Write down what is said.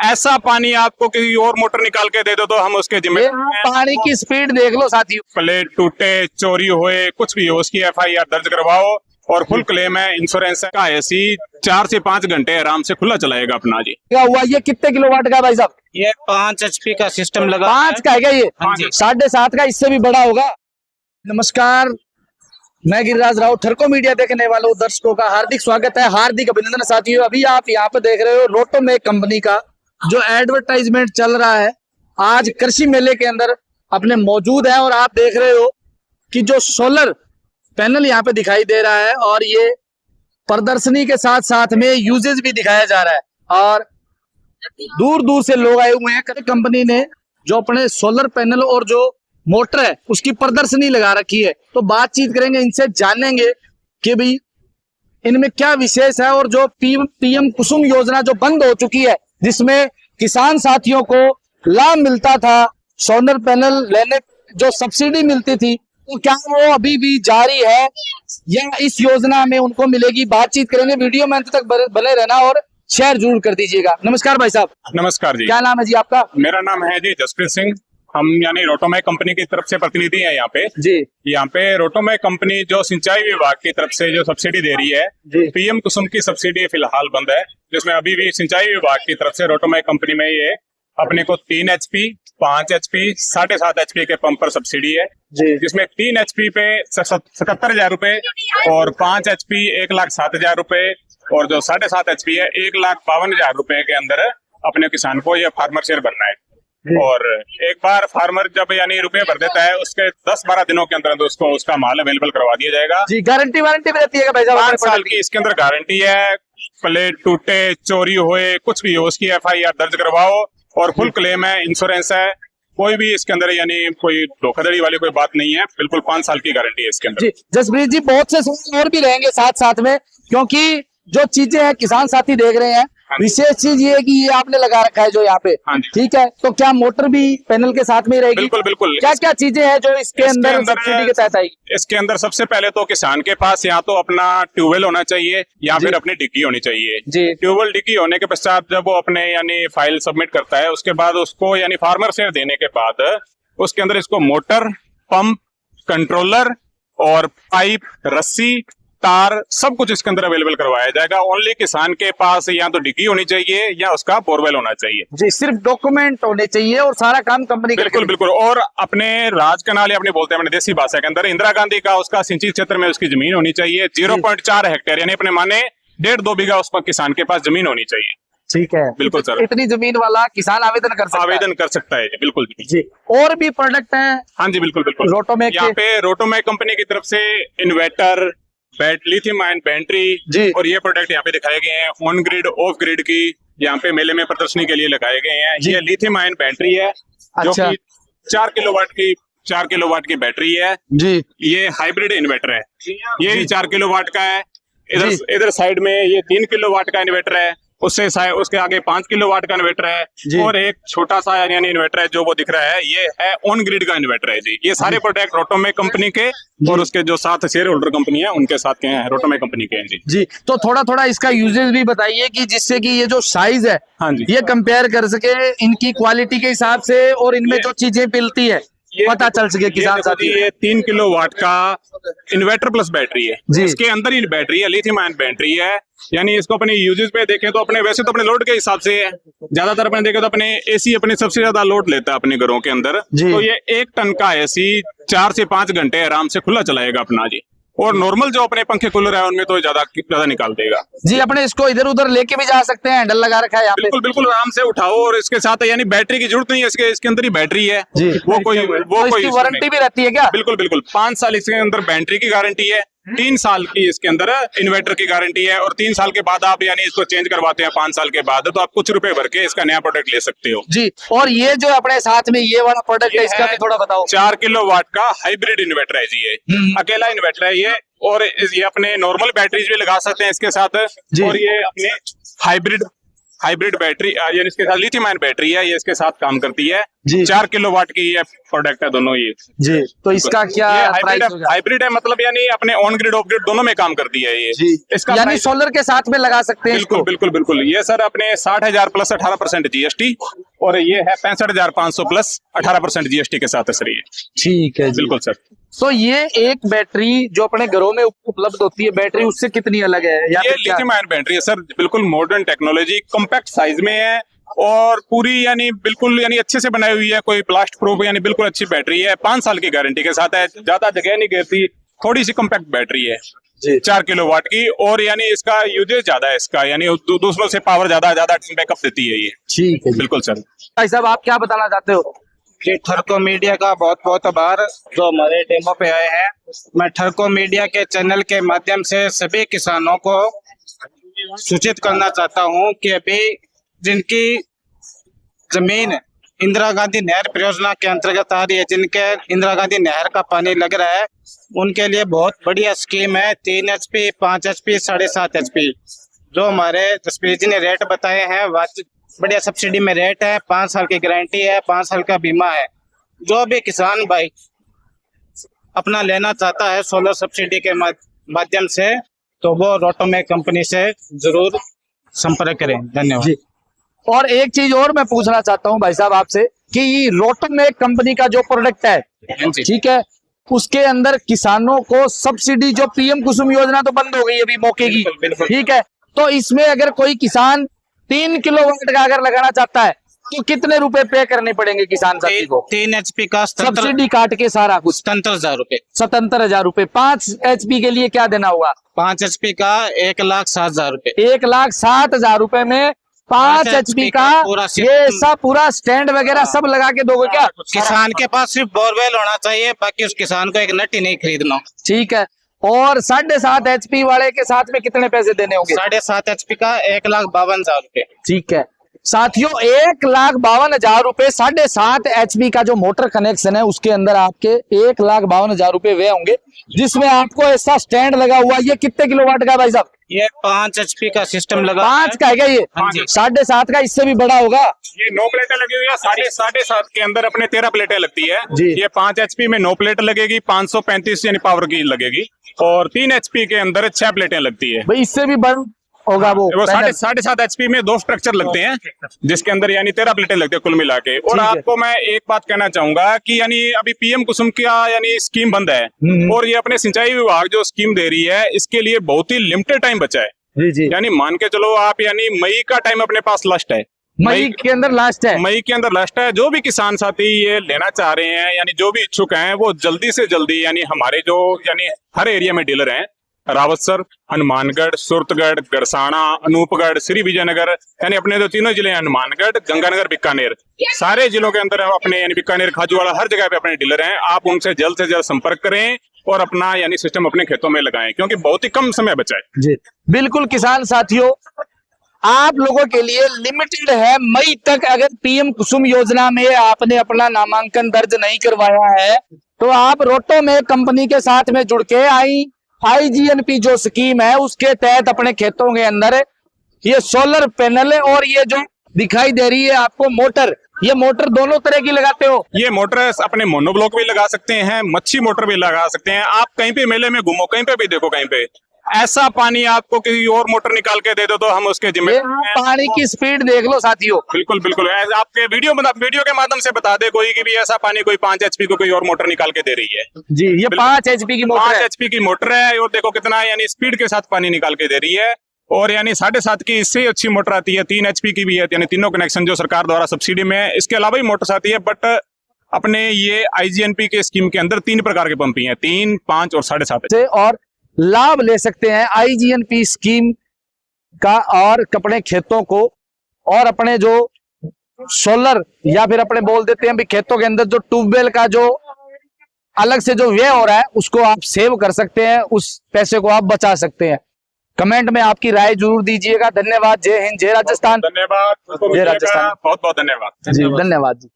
ऐसा पानी आपको किसी और मोटर निकाल के दे दो तो हम उसके जिम्मेदार। पानी की स्पीड देख लो साथियों। प्लेट टूटे, चोरी हुए, कुछ भी हो, उसकी FIR दर्ज करवाओ और फुल क्लेम है। इंश्योरेंस का AC 4 से 5 घंटे आराम से खुला चलाएगा अपना जी। क्या हुआ, ये कितने किलोवाट का है भाई साहब? ये 5 HP का सिस्टम लगा 5 का है क्या ये? हाँ जी। 7.5 का, इससे भी बड़ा होगा। नमस्कार, मैं गिरिराज राव। ठरको मीडिया देखने वालों दर्शकों का हार्दिक स्वागत है, हार्दिक अभिनंदन साथियों। अभी आप यहाँ पे देख रहे हो रोटोमेक कंपनी का जो एडवर्टाइजमेंट चल रहा है, आज कृषि मेले के अंदर अपने मौजूद है। और आप देख रहे हो कि जो सोलर पैनल यहाँ पे दिखाई दे रहा है और ये प्रदर्शनी के साथ साथ में यूजेज भी दिखाया जा रहा है और दूर दूर से लोग आए हुए हैं। कंपनी ने जो अपने सोलर पैनल और जो मोटर है उसकी प्रदर्शनी लगा रखी है, तो बातचीत करेंगे इनसे, जानेंगे कि भाई इनमें क्या विशेष है। और जो PM कुसुम योजना जो बंद हो चुकी है, जिसमें किसान साथियों को लाभ मिलता था, सोलर पैनल लेने जो सब्सिडी मिलती थी, तो क्या वो अभी भी जारी है या इस योजना में उनको मिलेगी? बातचीत करेंगे। वीडियो में अंत तक बने रहना और शेयर जरूर कर दीजिएगा। नमस्कार भाई साहब। नमस्कार जी। क्या नाम है जी आपका? मेरा नाम है जी जसप्रीत सिंह। हम यानी रोटोमेक कंपनी की तरफ से प्रतिनिधि हैं यहाँ पे जी। यहाँ पे रोटोमेक कंपनी जो सिंचाई विभाग की तरफ से जो सब्सिडी दे रही है, PM कुसुम की सब्सिडी फिलहाल बंद है, जिसमें अभी भी सिंचाई विभाग की तरफ से रोटोमेक कंपनी में ये अपने को 3 HP, 5 HP, 7.5 HP के पंप पर सब्सिडी है, जिसमें 3 HP पे 77,000 रुपए और 5 HP 1,07,000 रुपए और जो 7.5 HP है 1,52,000 रुपए के अंदर अपने किसान को ये फार्मर शेयर भरना है। और एक बार फार्मर जब यानी रुपए भर देता है, उसके 10-12 दिनों के अंदर उसको उसका माल अवेलेबल करवा दिया जाएगा जी। गारंटी वारंटी भी रहती है भाई साहब? 5 साल की इसके अंदर गारंटी है। प्लेट टूटे, चोरी हुए, कुछ भी हो, उसकी FIR दर्ज करवाओ और फुल क्लेम है। इंश्योरेंस है, कोई भी इसके अंदर यानी कोई धोखाधड़ी वाली कोई बात नहीं है। बिल्कुल 5 साल की गारंटी है इसके अंदर जी। जसप्रीत जी, बहुत से सवाल और भी रहेंगे साथ साथ में, क्योंकि जो चीजें हैं किसान साथी देख रहे हैं। विशेष चीज ये है कि ये आपने लगा रखा है जो यहाँ पे, ठीक है, तो क्या मोटर भी पैनल के साथ में रहेगी? बिल्कुल बिल्कुल। क्या क्या चीजें हैं जो इसके अंदर सब्सिडी के तहत आएगी? इसके अंदर सबसे पहले तो किसान के पास या तो अपना ट्यूबवेल होना चाहिए या फिर अपनी डिग्गी होनी चाहिए जी। ट्यूबवेल डिग्गी होने के पश्चात जब वो अपने यानी फाइल सबमिट करता है, उसके बाद उसको यानी फार्मर शेयर देने के बाद उसके अंदर इसको मोटर, पंप, कंट्रोलर और पाइप, रस्सी, तार सब कुछ इसके अंदर अवेलेबल करवाया जाएगा। ओनली किसान के पास या तो डिग्गी होनी चाहिए या उसका बोरवेल होना चाहिए जी। सिर्फ डॉक्यूमेंट होने चाहिए और सारा काम कंपनी बिल्कुल बिल्कुल। और अपने राज कनाल अपने बोलते हैं अपने देसी भाषा के अंदर, इंदिरा गांधी का उसका सिंचित क्षेत्र में उसकी जमीन होनी चाहिए 0.4 हेक्टेयर, यानी अपने माने 1.5-2 बीघा उसका किसान के पास जमीन होनी चाहिए। ठीक है, बिल्कुल सर। इतनी जमीन वाला किसान आवेदन कर सकता है बिल्कुल जी। और भी प्रोडक्ट हैं? हाँ जी बिल्कुल बिल्कुल। रोटोमेक यहाँ पे रोटोमेक कंपनी की तरफ से इन्वर्टर, लिथियम आयन बैटरी और ये प्रोडक्ट यहाँ पे दिखाए गए हैं। ऑन ग्रिड, ऑफ ग्रिड की यहाँ पे मेले में प्रदर्शनी के लिए लगाए गए हैं। ये लिथियम आयन बैटरी है जो कि 4 किलोवाट की बैटरी है जी। ये हाइब्रिड इन्वर्टर है, ये भी 4 किलोवाट का है। इधर साइड में ये 3 किलोवाट का इन्वर्टर है, उसके आगे 5 किलोवाट का इन्वर्टर है और एक छोटा सा यानी इन्वर्टर है जो वो दिख रहा है, ये है ऑन ग्रिड का इन्वर्टर है जी। ये सारे प्रोडक्ट रोटोमेक कंपनी के और उसके जो साथ शेयर होल्डर कंपनी है उनके साथ के हैं, रोटोमेक कंपनी के हैं जी। तो थोड़ा इसका यूजेज भी बताइए कि जिससे कि ये जो साइज है, हाँ जी, ये कंपेयर कर सके इनकी क्वालिटी के हिसाब से और इनमें जो चीजें मिलती है पता चल सके किसान साथी। ये 3 किलोवाट का इन्वर्टर प्लस बैटरी है जी। इसके अंदर ही बैटरी है, लिथियम आयन बैटरी है, यानी इसको अपने यूजेज पे देखें तो अपने वैसे तो अपने लोड के हिसाब से है, ज्यादातर अपने देखें तो अपने AC अपने सबसे ज्यादा लोड लेता है अपने घरों के अंदर। तो ये 1 टन का AC 4 से 5 घंटे आराम से खुला चलाएगा अपना जी। और नॉर्मल जो अपने पंखे कूलर है उनमें तो ज्यादा निकाल देगा जी। अपने इसको इधर उधर लेके भी जा सकते हैं, हैंडल लगा रखा है यहाँ पे। बिल्कुल बिल्कुल, आराम से उठाओ और इसके साथ यानी बैटरी की जरूरत नहीं है, इसके अंदर ही बैटरी है जी। वो कोई वारंटी भी रहती है क्या? बिल्कुल बिल्कुल। 5 साल इसके अंदर बैटरी की गारंटी है, 3 साल की इसके अंदर इन्वर्टर की गारंटी है और 3 साल के बाद आप यानी इसको चेंज करवाते हैं 5 साल के बाद, तो आप कुछ रुपए भर के इसका नया प्रोडक्ट ले सकते हो जी। और ये जो अपने साथ में ये वाला प्रोडक्ट है, इसका भी थोड़ा बताओ। 4 किलोवाट का हाइब्रिड इन्वर्टर है जी। ये अकेला इन्वर्टर है ये, और ये अपने नॉर्मल बैटरीज भी लगा सकते हैं इसके साथ, और ये अपने हाइब्रिड हाइब्रिड बैटरी यानी इसके साथ लिथियम आयन बैटरी है, ये इसके साथ काम करती है जी। 4 किलोवाट की ये प्रोडक्ट है दोनों ये। जी, तो इसका क्या प्राइस होगा? हाइब्रिड है मतलब यानी अपने ऑन ग्रिड ऑफ ग्रिड दोनों में काम करती है ये। जी, इसका यानी प्राइस सोलर के साथ में लगा सकते हैं बिल्कुल इसको? बिल्कुल बिल्कुल। ये सर अपने 60,000 प्लस 18% जीएसटी, और ये है 65,500 प्लस 18% जीएसटी के साथ है सर ये। ठीक है जी। बिल्कुल सर। तो ये एक बैटरी जो अपने घरों में उपलब्ध होती है बैटरी, उससे कितनी अलग है या ये फिर क्या? लिथियम आयन बैटरी है सर, बिल्कुल मॉडर्न टेक्नोलॉजी, कॉम्पैक्ट साइज में है और पूरी यानी बिल्कुल यानी अच्छे से बनाई हुई है, कोई ब्लास्ट प्रूफ यानी बिल्कुल अच्छी बैटरी है, 5 साल की गारंटी के साथ है, ज्यादा जगह नहीं घेरती, थोड़ी सी कॉम्पैक्ट बैटरी है जी। 4 किलोवाट की, और यानी इसका यूजेज ज्यादा है इसका, यानी दूसरों से पावर ज्यादा बैकअप देती है ये। ठीक है जी। बिल्कुल सर। भाई साहब, आप क्या बताना चाहते हो? कि ठरको मीडिया का बहुत बहुत आभार जो हमारे डेमो पे आए हैं। मैं ठरको मीडिया के चैनल के माध्यम से सभी किसानों को सूचित करना चाहता हूं कि अभी जिनकी जमीन इंदिरा गांधी नहर परियोजना के अंतर्गत आ रही है, जिनके इंदिरा गांधी नहर का पानी लग रहा है, उनके लिए बहुत बढ़िया स्कीम है। 3 HP, 5 HP, 7.5 HP जो हमारे जसप्रीत जी ने रेट बताए हैं, बढ़िया सब्सिडी में रेट है, 5 साल की गारंटी है, 5 साल का बीमा है। जो भी किसान भाई अपना लेना चाहता है सोलर सब्सिडी के माध्यम से, तो वो रोटोमेक कंपनी से जरूर संपर्क करें। धन्यवाद जी। और एक चीज और मैं पूछना चाहता हूं भाई साहब आपसे कि रोटोमेक कंपनी का जो प्रोडक्ट है, ठीक है, उसके अंदर किसानों को सब्सिडी जो पीएम कुसुम योजना तो बंद हो गई अभी मौके की, ठीक है, तो इसमें अगर कोई किसान 3 किलोवाट का अगर लगाना चाहता है तो कितने रुपए पे करने पड़ेंगे किसान साथी को? 3 HP का सब्सिडी काट के सारा कुछ 77,000 रुपए। 77,000 रुपए। 5 HP के लिए क्या देना होगा? 5 HP का 1,07,000 रुपए। 1,07,000 रुपए में 5 HP का पूरा ये सब पूरा स्टैंड वगैरह सब लगा के दोगे क्या? किसान के पास सिर्फ बोरवेल होना चाहिए, बाकी उस किसान को एक नट ही नहीं खरीदना। ठीक है। और 7.5 HP वाले के साथ में कितने पैसे देने होंगे? 7.5 HP का 1,52,000 रुपए। ठीक है साथियों, 1,52,000 रुपए 7.5 HP का जो मोटर कनेक्शन है उसके अंदर आपके 1,52,000 रुपए वे होंगे, जिसमें आपको ऐसा स्टैंड लगा हुआ। ये कितने किलोवाट का है भाई साहब? ये 5 HP का सिस्टम लगा। 5 का है क्या ये? हाँ जी। 7.5 का इससे भी बड़ा होगा। ये 9 प्लेटें लगी हुई है, 7.5 के अंदर अपने 13 प्लेटें लगती है जी। ये 5 HP में 9 प्लेट लगेगी, 535 यानी पावर की लगेगी, और 3 HP के अंदर 6 प्लेटें लगती है। भाई इससे भी बड़ा होगा वो 7.5 HP में 2 स्ट्रक्चर लगते हैं, जिसके अंदर यानी 13 प्लेटें लगती है कुल मिला के। और आपको मैं एक बात कहना चाहूंगा कि यानी अभी पीएम कुसुम का यानी स्कीम बंद है, और ये अपने सिंचाई विभाग जो स्कीम दे रही है, इसके लिए बहुत ही लिमिटेड टाइम बचा है। जी जी। यानी मान के चलो आप, यानी मई का टाइम अपने पास लास्ट है, मई के अंदर लास्ट है। मई के अंदर लास्ट है। जो भी किसान साथी ये लेना चाह रहे हैं, यानी जो भी इच्छुक हैं, वो जल्दी से जल्दी, यानी हमारे जो यानी हर एरिया में डीलर हैं, रावतसर, हनुमानगढ़, सुरतगढ़, गरसाना, अनूपगढ़, श्री विजयनगर, यानी अपने जो तीनों जिले हैं, हनुमानगढ़, गंगानगर, बीकानेर, सारे जिलों के अंदर अपने यानी बीकानेर, खाजूवाड़ा, हर जगह पे अपने डीलर हैं। आप उनसे जल्द से जल्द संपर्क करें और अपना यानी सिस्टम अपने खेतों में लगाएं, क्योंकि बहुत ही कम समय बचा है। जी बिल्कुल किसान साथियों, आप लोगों के लिए लिमिटेड है मई तक। अगर पीएम कुसुम योजना में आपने अपना नामांकन दर्ज नहीं करवाया है तो आप रोटोमेक कंपनी के साथ में जुड़ के IGNP जो स्कीम है उसके तहत अपने खेतों के अंदर ये सोलर पैनल है, और ये जो दिखाई दे रही है आपको मोटर, ये मोटर दोनों तरह की लगाते हो। ये मोटर अपने मोनोब्लॉक भी लगा सकते हैं, मच्छी मोटर भी लगा सकते हैं। आप कहीं पे मेले में घूमो, कहीं पे भी देखो, कहीं पे ऐसा पानी आपको किसी और मोटर निकाल के दे दो तो हम उसके जिम्मेदार हैं। पानी की स्पीड देख लो साथियों। बिल्कुल बिल्कुल। आपके वीडियो के माध्यम से बता दे कोई कि भी ऐसा पानी कोई 5 HP को कोई और मोटर निकाल के दे रही है। जी, ये 5 HP की मोटर 5 HP की मोटर है, और देखो कितना यानी स्पीड के साथ पानी निकाल के दे रही है। और यानी 7.5 की इससे अच्छी मोटर आती है, 3 HP की भी है, यानी तीनों कनेक्शन जो सरकार द्वारा सब्सिडी में है। इसके अलावा भी मोटर्स आती है, बट अपने ये IGNP के स्कीम के अंदर 3 प्रकार के पंप ही हैं, 3, 5 और 7.5 से, और लाभ ले सकते हैं IGNP स्कीम का, और अपने खेतों को, और अपने जो सोलर या फिर अपने बोल देते हैं भी खेतों के अंदर जो ट्यूबवेल का जो अलग से जो व्यय हो रहा है उसको आप सेव कर सकते हैं, उस पैसे को आप बचा सकते हैं। कमेंट में आपकी राय जरूर दीजिएगा। धन्यवाद। जय हिंद, जय राजस्थान। धन्यवाद। जय राजस्थान। बहुत बहुत धन्यवाद। जी धन्यवाद जी।